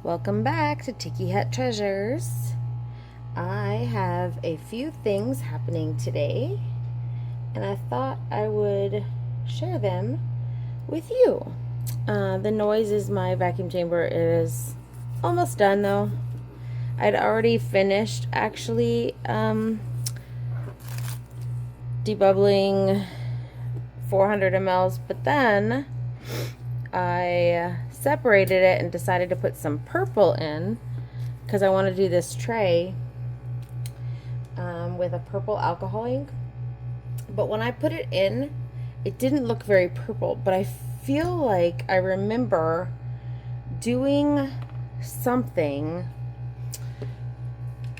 Welcome back to Tiki Hut Treasures. I have a few things happening today, and I thought I would share them with you. The noise is my vacuum chamber is almost done though. I'd already finished actually debubbling 400 mLs, but then I separated it and decided to put some purple in because I want to do this tray with a purple alcohol ink. But when I put it in, it didn't look very purple, but I feel like I remember doing something.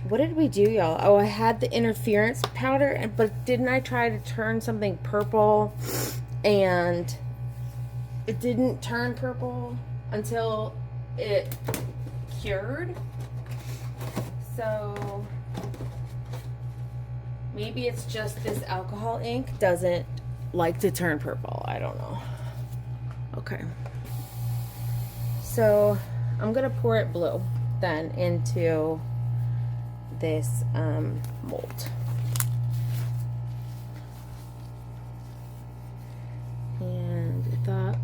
What did we do, y'all? Oh, I had the interference powder, but didn't I try to turn something purple and it didn't turn purple until it cured? So maybe it's just this alcohol ink doesn't like to turn purple. I don't know. Okay. So I'm going to pour it blue then into this mold. And I thought,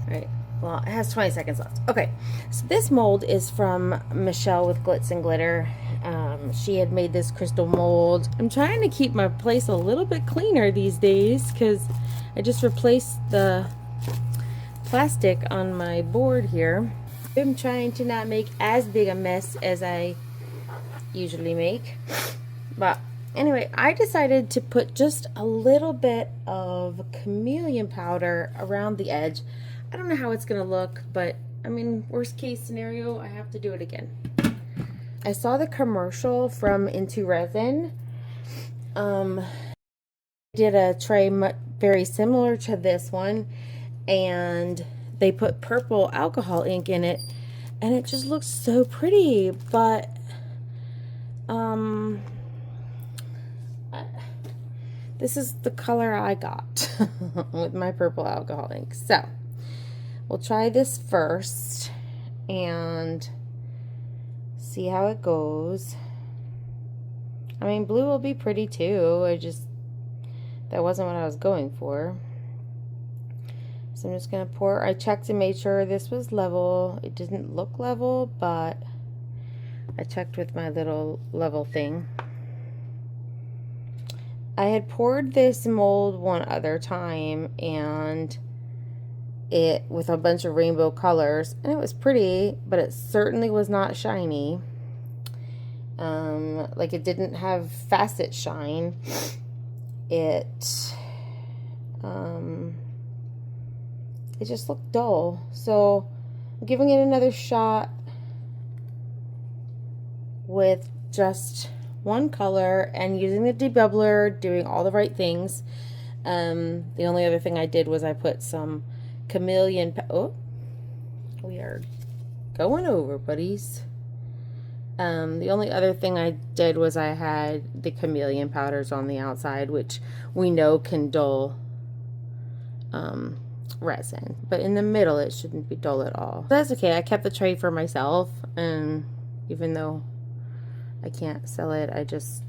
alright, well, it has 20 seconds left. Okay, so this mold is from Michelle with Glitz and Glitter. She had made this crystal mold. I'm trying to keep my place a little bit cleaner these days because I just replaced the plastic on my board here. I'm trying to not make as big a mess as I usually make. But anyway, I decided to put just a little bit of chameleon powder around the edge. I don't know how it's gonna look, but I mean, worst case scenario, I have to do it again. I saw the commercial from Into Resin. Did a tray very similar to this one, and they put purple alcohol ink in it, and it just looks so pretty. But this is the color I got with my purple alcohol ink. So we'll try this first and see how it goes. I mean, blue will be pretty too. That wasn't what I was going for. So I'm just going to pour. I checked and made sure this was level. It didn't look level, but I checked with my little level thing. I had poured this mold one other time and it with a bunch of rainbow colors, and it was pretty, but it certainly was not shiny. Like it didn't have facet shine. It just looked dull. So I'm giving it another shot with just one color and using the debubbler, doing all the right things. The only other thing I did was I put some chameleon. Oh, we are going over, buddies. The only other thing I did was I had the chameleon powders on the outside, which we know can dull resin, but in the middle it shouldn't be dull at all. That's okay. I kept the tray for myself, and even though I can't sell it, I just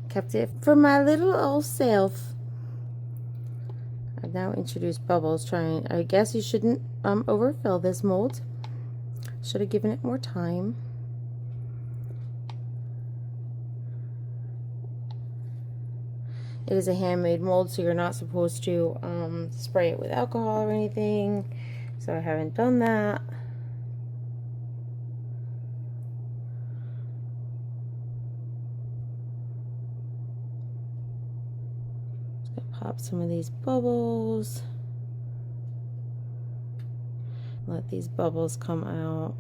kept it for my little old self. I've now introduced bubbles. I guess you shouldn't overfill this mold. Should have given it more time. It is a handmade mold, so you're not supposed to spray it with alcohol or anything. So I haven't done that. Just gonna pop some of these bubbles. Let these bubbles come out.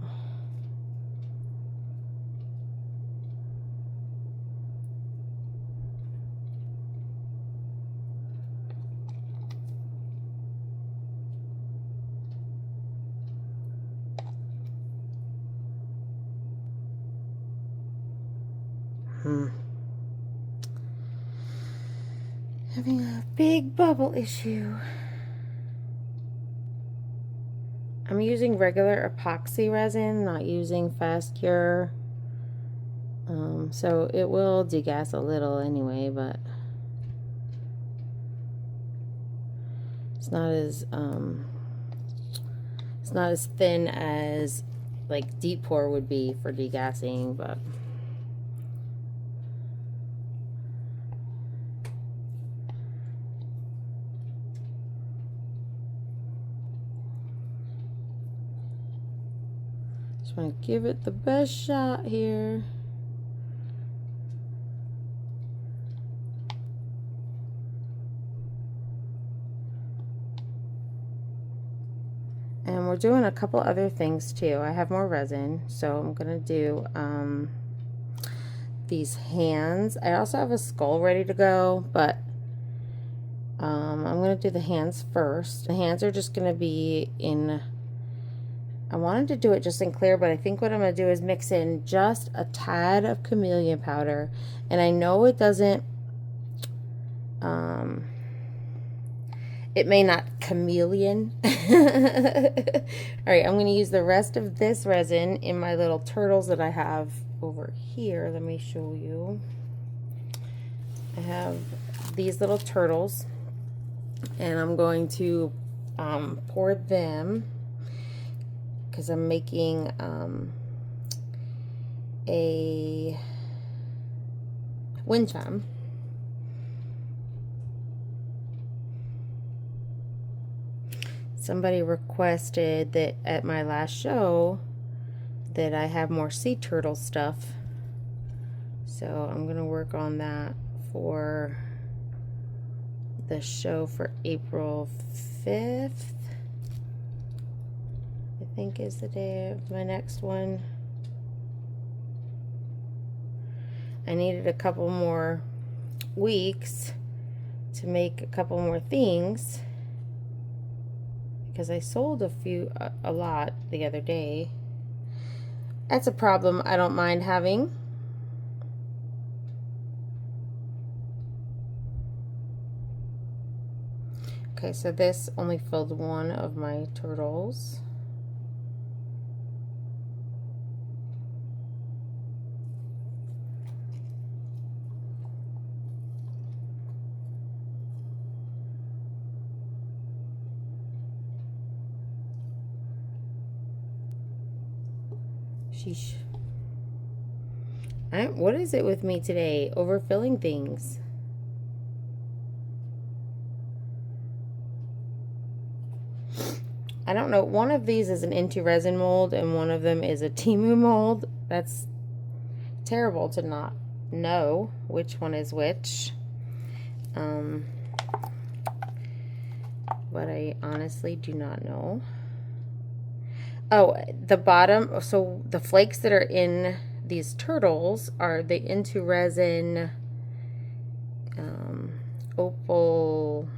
Having a big bubble issue. I'm using regular epoxy resin, not using fast cure. So it will degas a little anyway, but it's not as thin as like deep pour would be for degassing, but just want to give it the best shot here. And we're doing a couple other things too. I have more resin, so I'm gonna do these hands. I also have a skull ready to go, but I'm gonna do the hands first. The hands are just gonna be in, I wanted to do it just in clear, but I think what I'm gonna do is mix in just a tad of chameleon powder. And I know it doesn't, it may not chameleon. All right, I'm going to use the rest of this resin in my little turtles that I have over here. Let me show you. I have these little turtles, and I'm going to pour them because I'm making a wind chime. Somebody requested that at my last show that I have more sea turtle stuff. So I'm going to work on that for the show for April 5th. I think is the day of my next one. I needed a couple more weeks to make a couple more things, because I sold a lot the other day. That's a problem I don't mind having. Okay, so this only filled one of my turtles. Sheesh. What is it with me today? Overfilling things. I don't know. One of these is an Into Resin mold, and one of them is a Temu mold. That's terrible to not know which one is which. But I honestly do not know. Oh, the bottom, so the flakes that are in these turtles are the Into Resin opal,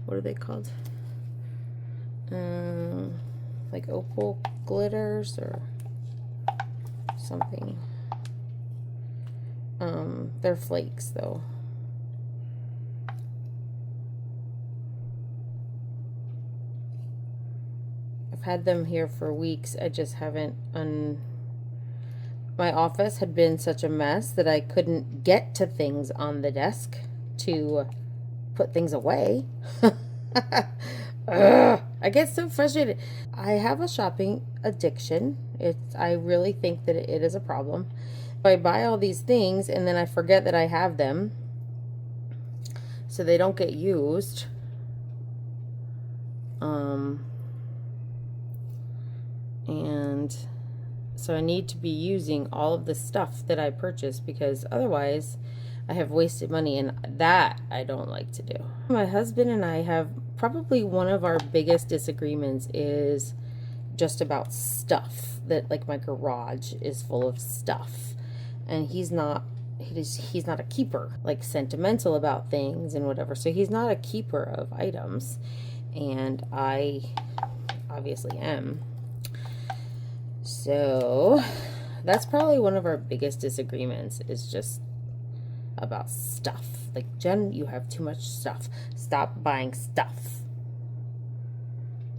what are they called? Like opal glitters or something. They're flakes though. I've had them here for weeks. I just haven't my office had been such a mess that I couldn't get to things on the desk to put things away. I get so frustrated. I have a shopping addiction. I really think that it is a problem. I buy all these things and then I forget that I have them, so they don't get used. And so I need to be using all of the stuff that I purchased, because otherwise I have wasted money, and that I don't like to do. My husband and I have probably one of our biggest disagreements is just about stuff. That, like, my garage is full of stuff, and he's not a keeper, like, sentimental about things and whatever. So he's not a keeper of items, and I obviously am. So that's probably one of our biggest disagreements, is just about stuff. Like, Jen, you have too much stuff. Stop buying stuff.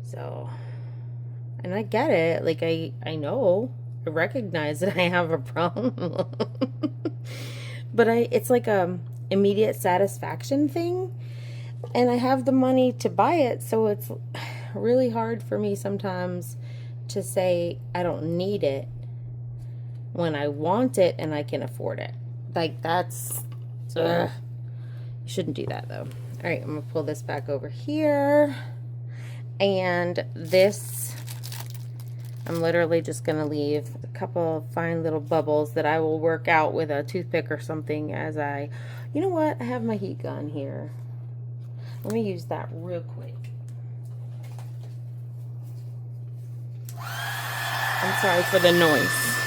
So, and I get it. Like, I know. I recognize that I have a problem. But it's like a immediate satisfaction thing. And I have the money to buy it, so it's really hard for me sometimes to say I don't need it when I want it and I can afford it. Like, that's, ugh. You shouldn't do that, though. All right, I'm going to pull this back over here. And this, I'm literally just going to leave a couple of fine little bubbles that I will work out with a toothpick or something as I, you know what? I have my heat gun here. Let me use that real quick. I'm sorry for the noise.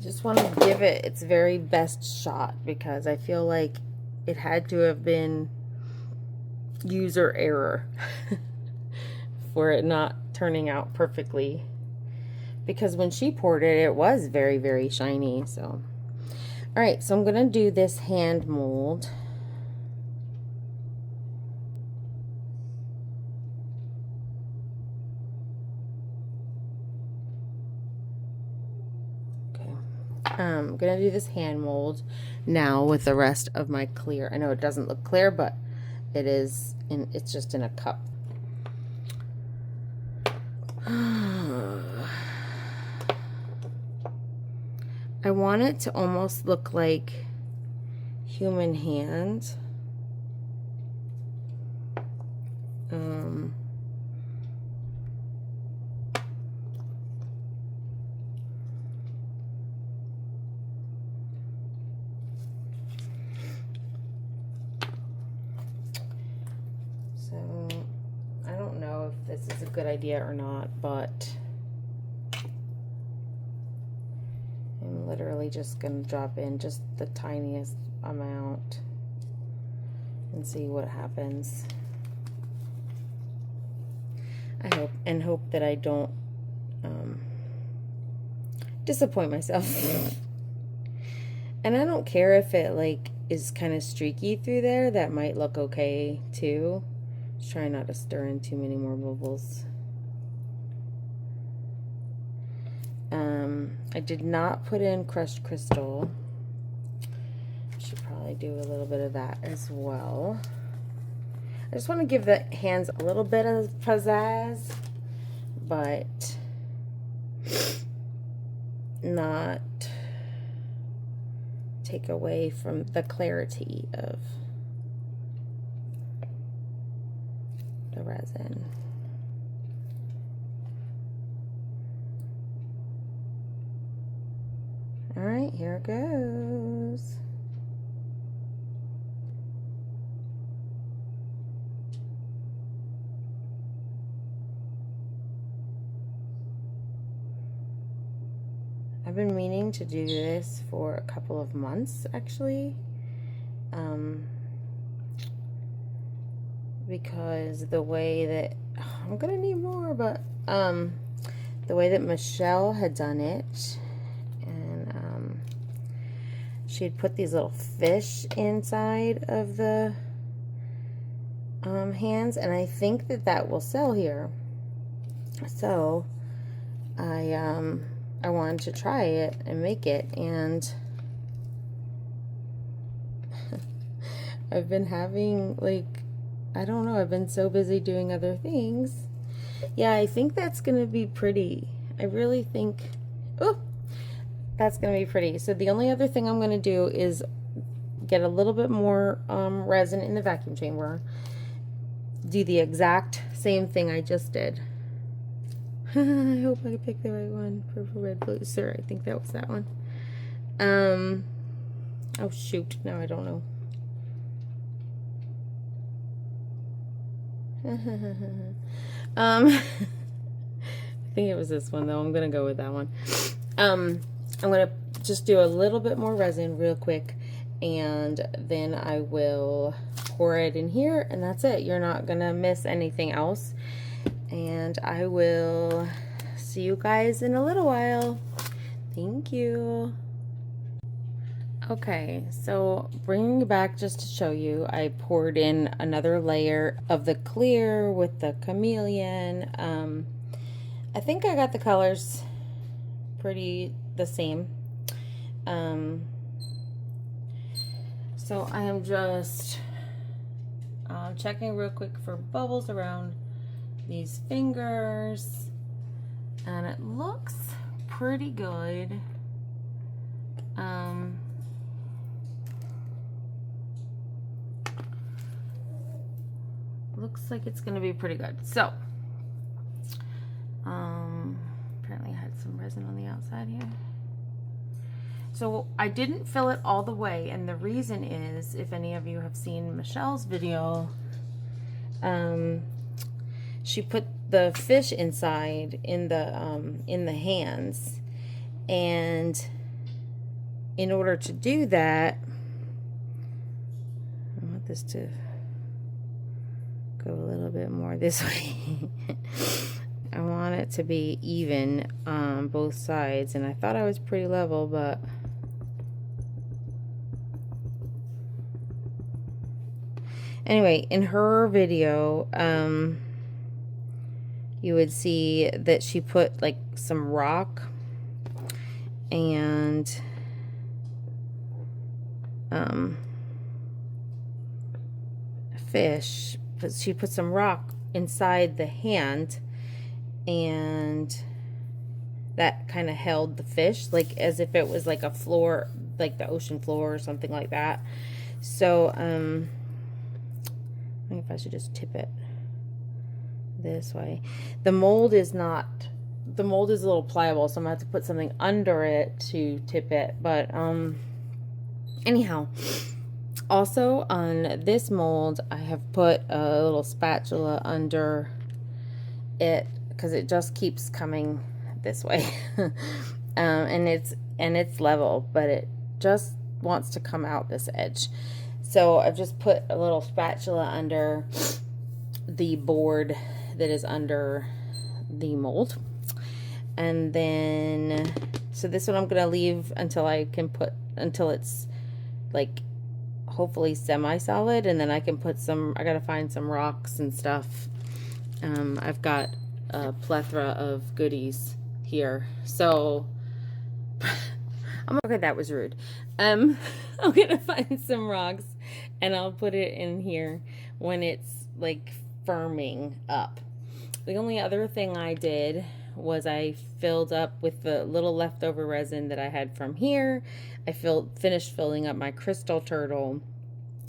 Just want to give it its very best shot because I feel like it had to have been user error for it not turning out perfectly, because when she poured it, it was very, very shiny. So all right, so I'm gonna do this hand mold. I'm gonna do this hand mold now with the rest of my clear. I know it doesn't look clear, but it is, and it's just in a cup. I want it to almost look like human hands. So I don't know if this is a good idea or not, but I'm literally just going to drop in just the tiniest amount and see what happens. I hope that I don't disappoint myself. And I don't care if it like is kind of streaky through there. That might look okay too. Just try not to stir in too many more bubbles. I did not put in crushed crystal. Should probably do a little bit of that as well. I just want to give the hands a little bit of pizzazz, but not take away from the clarity of the resin. All right, here it goes. I've been meaning to do this for a couple of months, actually, because the way that, I'm gonna need more, but the way that Michelle had done it, and she had put these little fish inside of the hands, and I think that that will sell here. So I wanted to try it and make it, and I've been having, like, I don't know, I've been so busy doing other things. Yeah, I think that's gonna be pretty. I really think, oh, that's gonna be pretty. So the only other thing I'm gonna do is get a little bit more resin in the vacuum chamber, do the exact same thing I just did. I hope I picked the right one. Purple, red, blue. Sir, I think that was that one. Oh shoot, now I don't know. I think it was this one though. I'm gonna go with that one. I'm gonna just do a little bit more resin real quick, and then I will pour it in here, and that's it. You're not gonna miss anything else, and I will see you guys in a little while. Thank you. Okay, so bringing you back just to show you, I poured in another layer of the clear with the chameleon. I think I got the colors pretty the same. So I am just checking real quick for bubbles around these fingers, and it looks pretty good. Looks like it's gonna be pretty good. So apparently I had some resin on the outside here. So I didn't fill it all the way, and the reason is, if any of you have seen Michelle's video, she put the fish inside in the hands, and in order to do that, I want this to go a little bit more this way. I want it to be even on both sides, and I thought I was pretty level, but anyway, in her video, you would see that she put like some rock and fish, but she put some rock inside the hand, and that kind of held the fish, like as if it was like a floor, like the ocean floor or something like that. So I think if I should just tip it this way. The mold is a little pliable, so I'm gonna have to put something under it to tip it. But anyhow, also on this mold, I have put a little spatula under it because it just keeps coming this way. And it's level, but it just wants to come out this edge. So I've just put a little spatula under the board that is under the mold. And then, so this one I'm going to leave until until it's like hopefully semi-solid, and then I can put I got to find some rocks and stuff. I've got a plethora of goodies here. So, okay, that was rude. I'm going to find some rocks, and I'll put it in here when it's like firming up. The only other thing I did was I filled up with the little leftover resin that I had from here. I finished filling up my crystal turtle.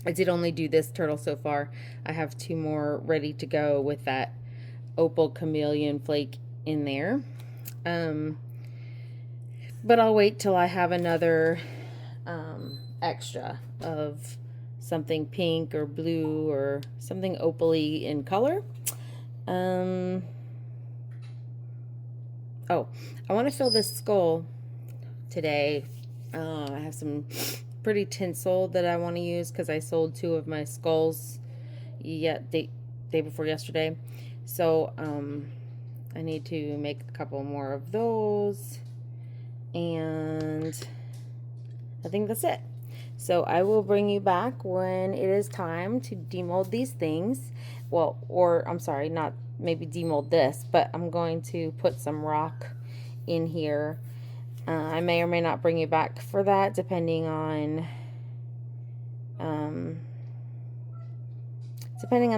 I did only do this turtle so far. I have 2 more ready to go with that opal chameleon flake in there. But I'll wait till I have another extra of something pink or blue or something opaly in color. Oh, I want to fill this skull today. I have some pretty tinsel that I want to use because I sold 2 of my skulls day before yesterday. So I need to make a couple more of those, and I think that's it. So I will bring you back when it is time to demold these things. Well, or I'm sorry, not maybe demold this, but I'm going to put some rock in here. I may or may not bring you back for that, depending on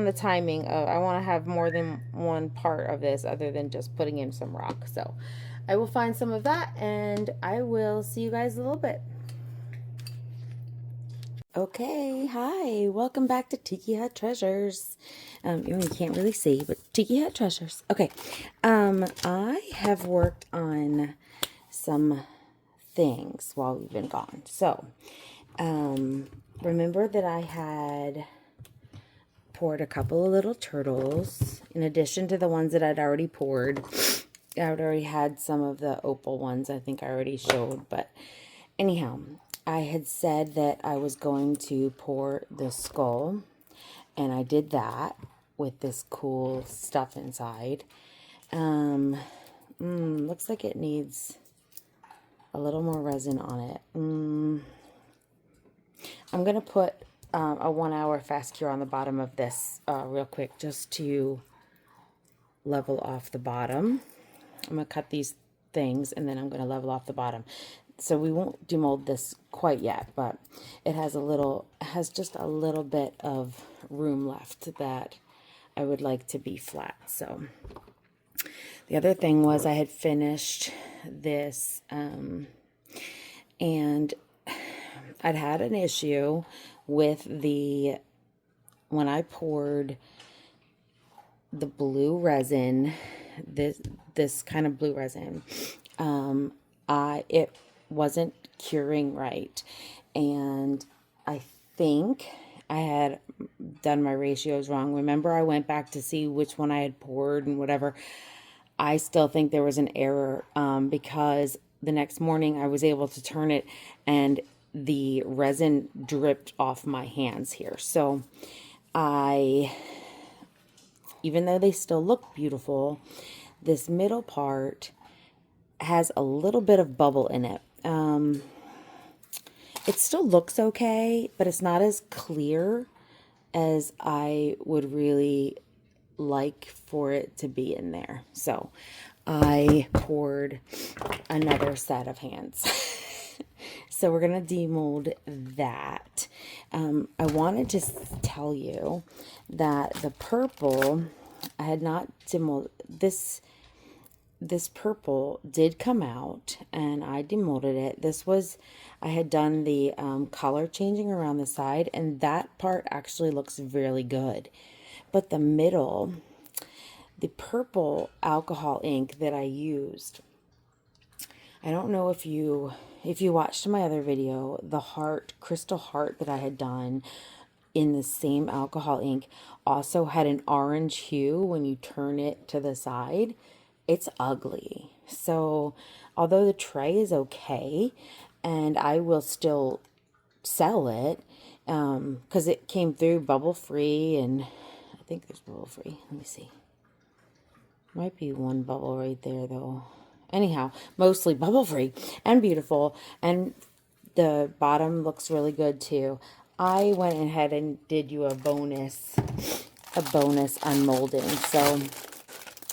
the timing of, I want to have more than one part of this other than just putting in some rock. So I will find some of that, and I will see you guys in a little bit. Okay, hi, welcome back to Tiki Hut Treasures. You can't really see, but Tiki Hut Treasures. Okay, I have worked on some things while we've been gone. So Remember that I had poured a couple of little turtles in addition to the ones that I'd already poured. I already had some of the opal ones I think I already showed, but anyhow, I had said that I was going to pour the skull, and I did that with this cool stuff inside. Looks like it needs a little more resin on it. I'm going to put a 1 hour fast cure on the bottom of this real quick just to level off the bottom. I'm going to cut these things and then I'm going to level off the bottom. So we won't demold this quite yet, but it has just a little bit of room left that I would like to be flat. So the other thing was I had finished this and I'd had an issue with when I poured the blue resin, this kind of blue resin, it wasn't curing right, and I think I had done my ratios wrong. Remember, I went back to see which one I had poured and whatever. I still think there was an error because the next morning I was able to turn it and the resin dripped off my hands here. So even though they still look beautiful, this middle part has a little bit of bubble in it. It still looks okay, but it's not as clear as I would really like for it to be in there. So I poured another set of hands. So we're going to demold that. I wanted to tell you that the purple, I had not demolded this. This purple did come out and I demolded it. I had done the color changing around the side, and that part actually looks really good. But the middle, the purple alcohol ink that I used, I don't know if you watched my other video, the crystal heart that I had done in the same alcohol ink also had an orange hue when you turn it to the side. It's ugly. So although the tray is okay and I will still sell it because it came through bubble free, and I think there's bubble free. Let me see. Might be one bubble right there though. Anyhow, mostly bubble free and beautiful, and the bottom looks really good too. I went ahead and did you a bonus unmolding. So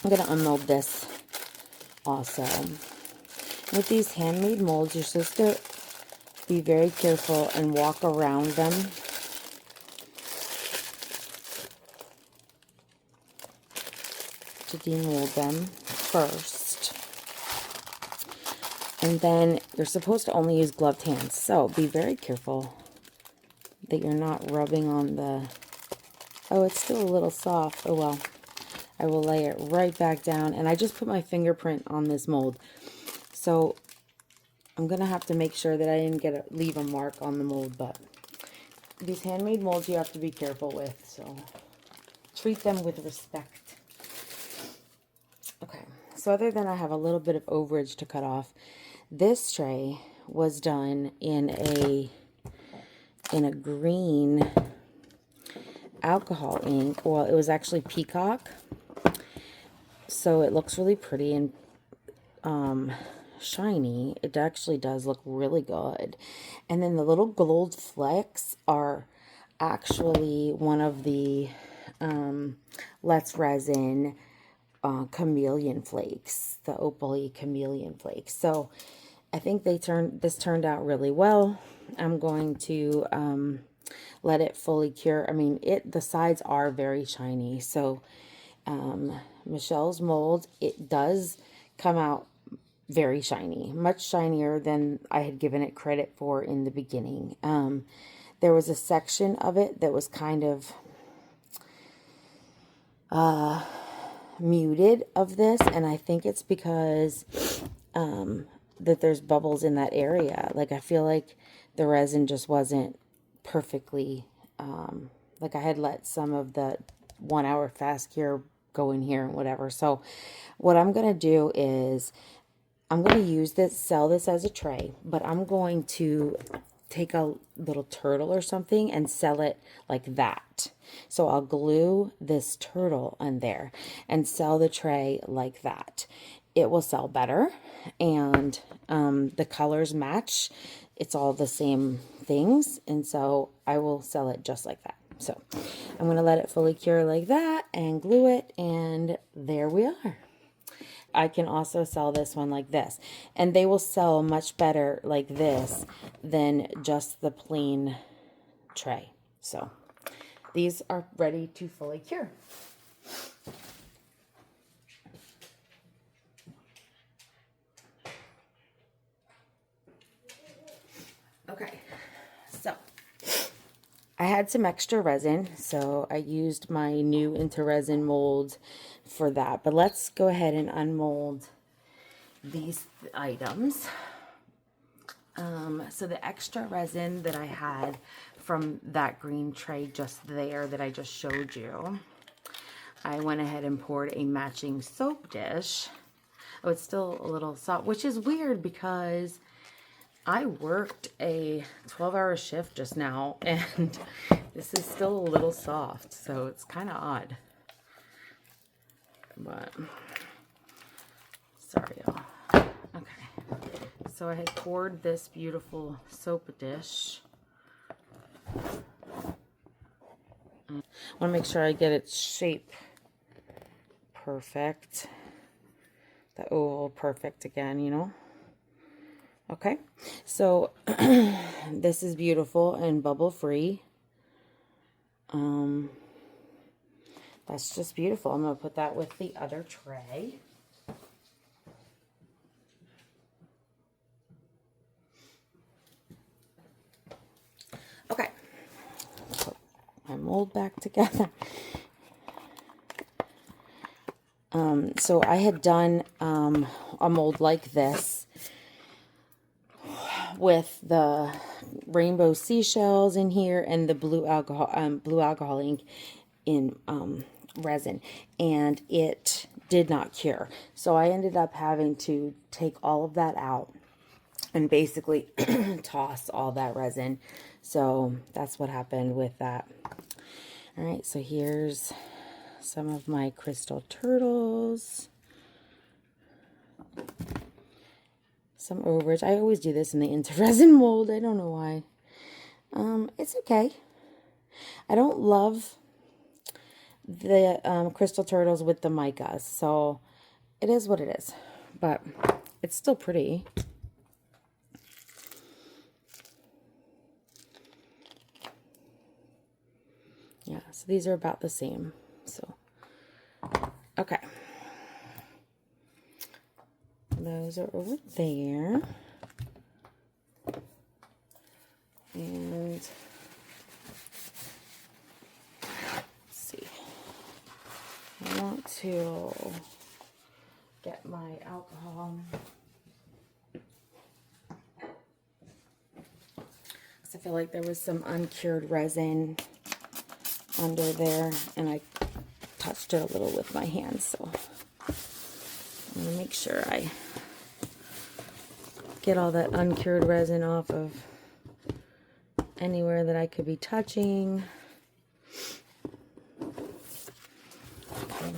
I'm going to unmold this also. With these handmade molds, you're supposed to be very careful and walk around them. To demold them first. And then you're supposed to only use gloved hands. So be very careful that you're not rubbing on the... Oh, it's still a little soft. Oh well. I will lay it right back down. And I just put my fingerprint on this mold. So I'm going to have to make sure that I didn't leave a mark on the mold. But these handmade molds you have to be careful with. So treat them with respect. Okay. So other than I have a little bit of overage to cut off, this tray was done in a green alcohol ink. Well, it was actually peacock. So it looks really pretty and shiny. It actually does look really good. And then the little gold flecks are actually one of the Let's Resin chameleon flakes, the opal-y chameleon flakes. So I think this turned out really well. I'm going to let it fully cure. I mean, the sides are very shiny. So Michelle's mold, it does come out very shiny, much shinier than I had given it credit for in the beginning. There was a section of it that was kind of muted of this, and I think it's because that there's bubbles in that area. Like, I feel like the resin just wasn't perfectly, like I had let some of the 1 hour fast cure go in here and whatever. So what I'm going to do is I'm going to use this, sell this as a tray, but I'm going to take a little turtle or something and sell it like that. So I'll glue this turtle on there and sell the tray like that. It will sell better, and the colors match. It's all the same things, and so I will sell it just like that. So I'm going to let it fully cure like that and glue it, and there we are. I can also sell this one like this, and they will sell much better like this than just the plain tray. So these are ready to fully cure. Okay, so I had some extra resin, so I used my new into resin mold for that. But let's go ahead and unmold these items. So the extra resin that I had from that green tray just there that I just showed you, I went ahead and poured a matching soap dish. Oh, it's still a little soft, which is weird because I worked a 12-hour shift just now, and this is still a little soft, so it's kind of odd. But, sorry, y'all. Okay, so I had poured this beautiful soap dish. I want to make sure I get its shape perfect. The oval perfect again, you know. Okay, so this is beautiful and bubble free. That's just beautiful. I'm going to put that with the other tray. Okay, put my mold back together. So I had done a mold like this with the rainbow seashells in here and the blue alcohol ink in resin, and it did not cure. So I ended up having to take all of that out and basically toss all that resin. So that's what happened with that. All right, so here's some of my crystal turtles. Some overage. I always do this in the into resin mold. I don't know why. It's okay. I don't love the crystal turtles with the micas, so it is what it is. But it's still pretty. Yeah, so these are about the same. So, okay. Those are over there. And let's see. I want to get my alcohol. Because I feel like there was some uncured resin under there, and I touched it a little with my hands, so I'm going to make sure I get all that uncured resin off of anywhere that I could be touching. Okay.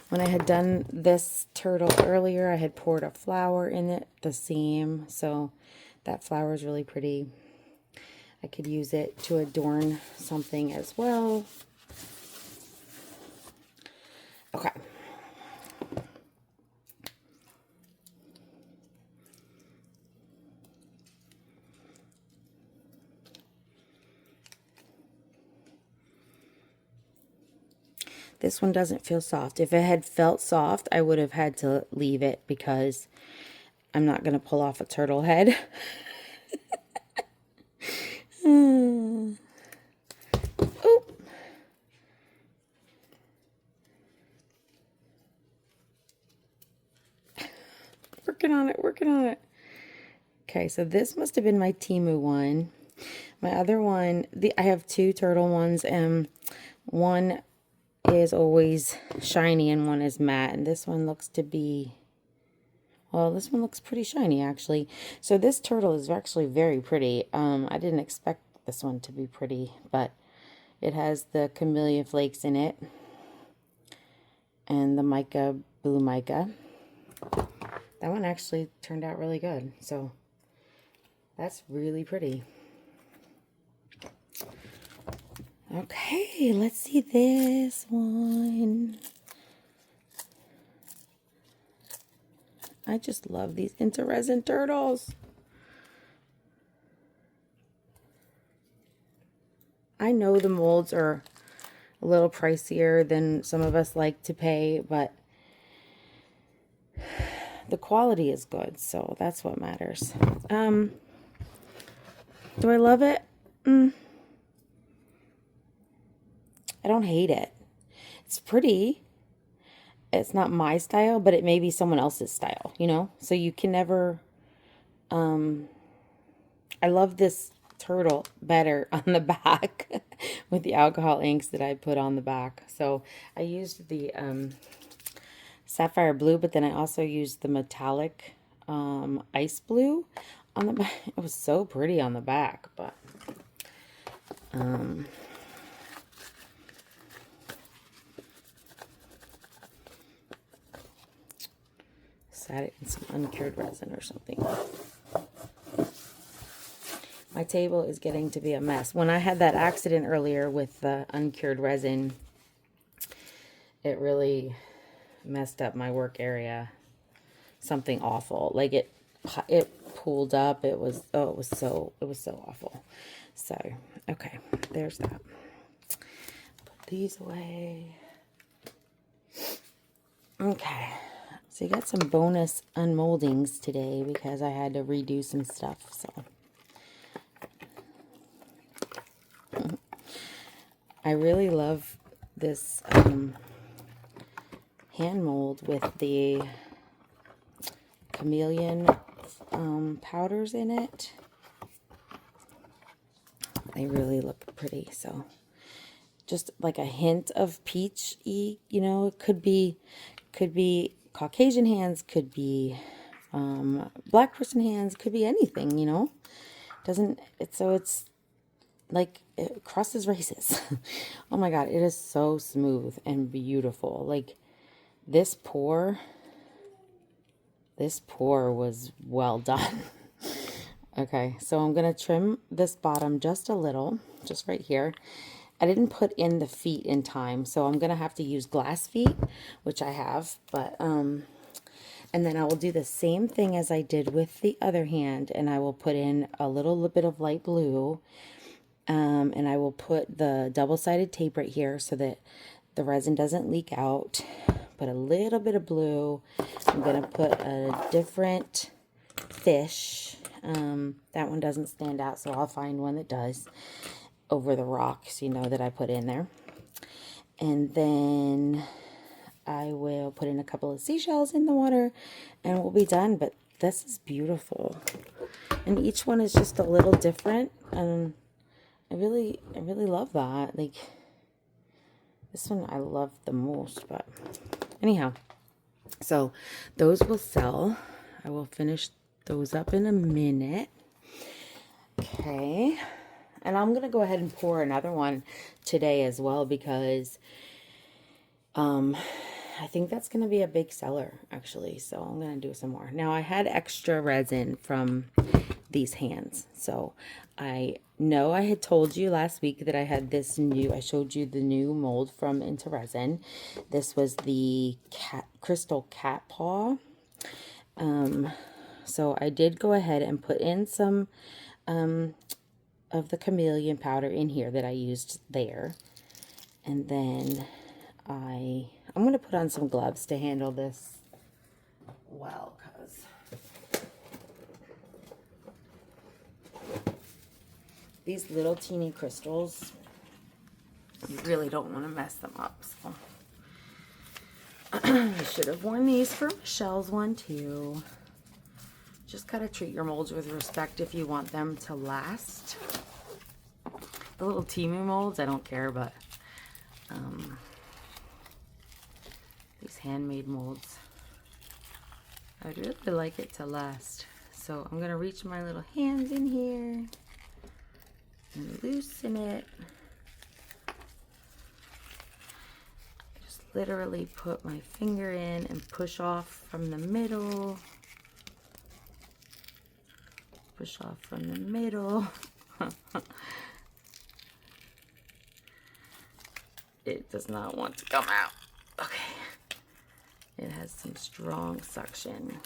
When I had done this turtle earlier, I had poured a flower in it, the seam, so that flower is really pretty. I could use it to adorn something as well. Okay. This one doesn't feel soft. If it had felt soft, I would have had to leave it because I'm not going to pull off a turtle head. Oop. Working on it, working on it. Okay, so this must have been my Temu one. My other one, I have two turtle ones, and one is always shiny and one is matte. And this one looks to be, well, this one looks pretty shiny actually. So this turtle is actually very pretty. I didn't expect this one to be pretty, but it has the camellia flakes in it and the mica, blue mica. That one actually turned out really good. So that's really pretty. Okay, let's see this one. I just love these resin turtles. I know the molds are a little pricier than some of us like to pay, but the quality is good, so that's what matters. Do I love it? I don't hate it. It's pretty. It's not my style, but it may be someone else's style, you know? So you can never... I love this turtle better on the back with the alcohol inks that I put on the back. So I used the sapphire blue, but then I also used the metallic ice blue on the back. It was so pretty on the back, but sat it in some uncured resin or something. My table is getting to be a mess. When I had that accident earlier with the uncured resin, it really messed up my work area. Something awful. Like it pooled up. It was so awful. So, okay, there's that. Put these away. Okay. So you got some bonus unmoldings today because I had to redo some stuff, so I really love this hand mold with the chameleon powders in it. They really look pretty. So just like a hint of peach-y, you know, it could be Caucasian hands, could be black person hands, could be anything, you know. It's like it crosses races. Oh my god, it is so smooth and beautiful. Like this pour was well done. Okay, so I'm gonna trim this bottom just a little, just right here. I didn't put in the feet in time, so I'm gonna have to use glass feet, which I have, but and then I will do the same thing as I did with the other hand, and I will put in a little bit of light blue, and I will put the double-sided tape right here so that the resin doesn't leak out. Put a little bit of blue. I'm gonna put a different fish. That one doesn't stand out, so I'll find one that does over the rocks, you know, that I put in there. And then I will put in a couple of seashells in the water and we'll be done. But this is beautiful. And each one is just a little different. And I really love that. Like, this one I love the most, but anyhow. So those will sell. I will finish those up in a minute. Okay. And I'm going to go ahead and pour another one today as well because I think that's going to be a big seller, actually. So I'm going to do some more. Now, I had extra resin from these hands. So I know I had told you last week that I had this new, I showed you the new mold from Into Resin. This was the crystal cat paw. So I did go ahead and put in some of the chameleon powder in here that I used there. And then I'm going to put on some gloves to handle this well, because these little teeny crystals, you really don't want to mess them up. So I should have worn these for Michelle's one too. just gotta treat your molds with respect if you want them to last. The little Timu molds, I don't care, but these handmade molds, I'd really like it to last. So I'm gonna reach my little hands in here and loosen it. Just literally put my finger in and push off from the middle. Push off from the middle. It does not want to come out. Okay. It has some strong suction.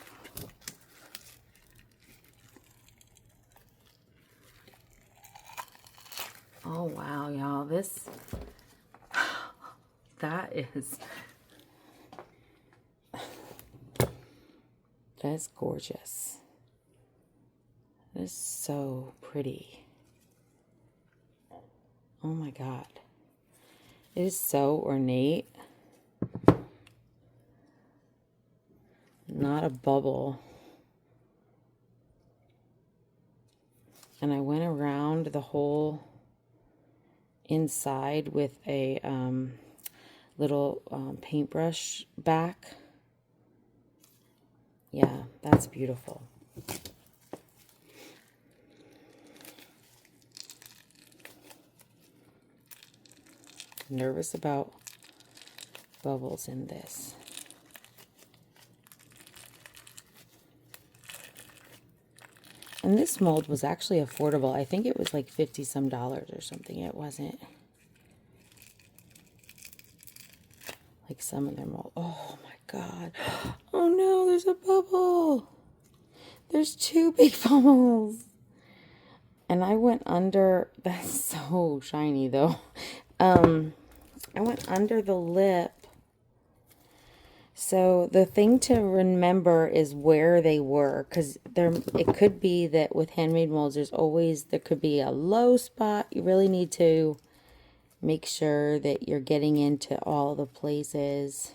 Oh wow, y'all, that's gorgeous. That is so pretty. Oh my God. It is so ornate. Not a bubble. And I went around the whole inside with a little paintbrush back. Yeah, that's beautiful. I'm nervous about bubbles in this. And this mold was actually affordable. I think it was like $50 some or something. It wasn't like some of their mold. Oh my God. Oh no, there's a bubble. There's 2 big bubbles. And I went under, that's so shiny though. I went under the lip. So the thing to remember is where they were, because it could be that with handmade molds, there could be a low spot. You really need to make sure that you're getting into all the places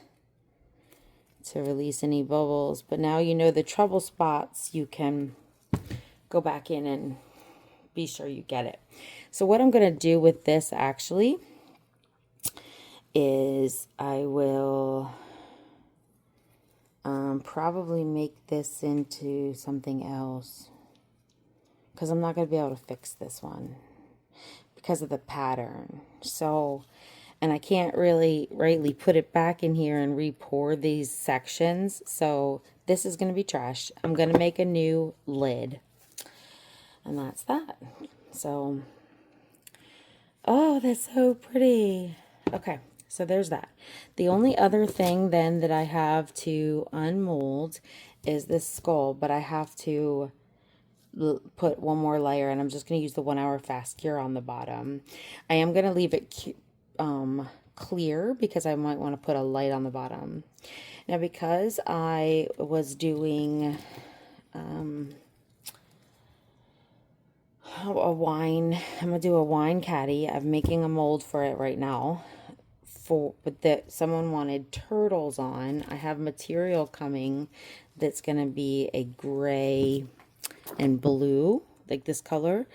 to release any bubbles. But now you know the trouble spots, you can go back in and be sure you get it. So what I'm going to do with this actually is I will probably make this into something else, because I'm not going to be able to fix this one because of the pattern. So, and I can't really rightly put it back in here and re-pour these sections. So this is going to be trash. I'm going to make a new lid. And that's that. So, oh, that's so pretty. Okay, so there's that. The only other thing then that I have to unmold is this skull, but I have to put one more layer, and I'm just going to use the 1 hour fast cure on the bottom. I am going to leave it clear because I might want to put a light on the bottom. Now, because I was doing a wine, I'm going to do a wine caddy. I'm making a mold for it right now. But that someone wanted turtles on. I have material coming that's going to be a gray and blue, like this color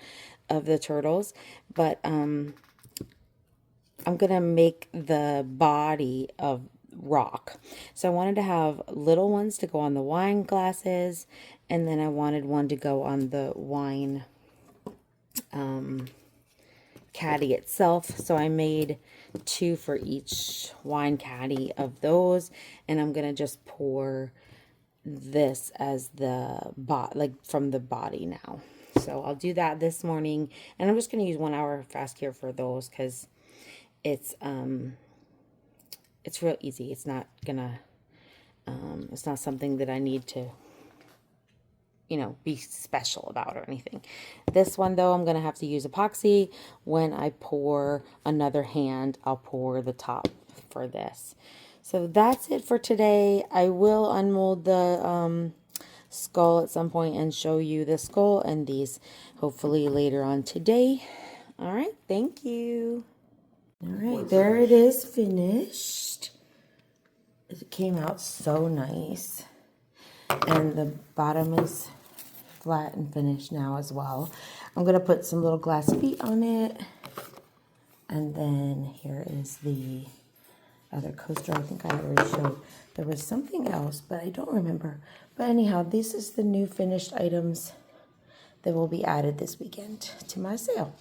of the turtles. But I'm going to make the body of rock. So I wanted to have little ones to go on the wine glasses, and then I wanted one to go on the wine caddy itself. So I made 2 for each wine caddy of those, and I'm gonna just pour this as the from the body now. So I'll do that this morning, and I'm just gonna use 1 hour fast cure for those because it's real easy. It's not gonna it's not something that I need to, you know, be special about or anything. This one though, I'm gonna have to use epoxy. When I pour another hand, I'll pour the top for this. So that's it for today. I will unmold the skull at some point and show you the skull and these hopefully later on today. All right, thank you. All right, there it is finished. It came out so nice. And the bottom is flat and finished now as well. I'm going to put some little glass feet on it. And then here is the other coaster. I think I already showed. There was something else, but I don't remember. But anyhow, this is the new finished items that will be added this weekend to my sale.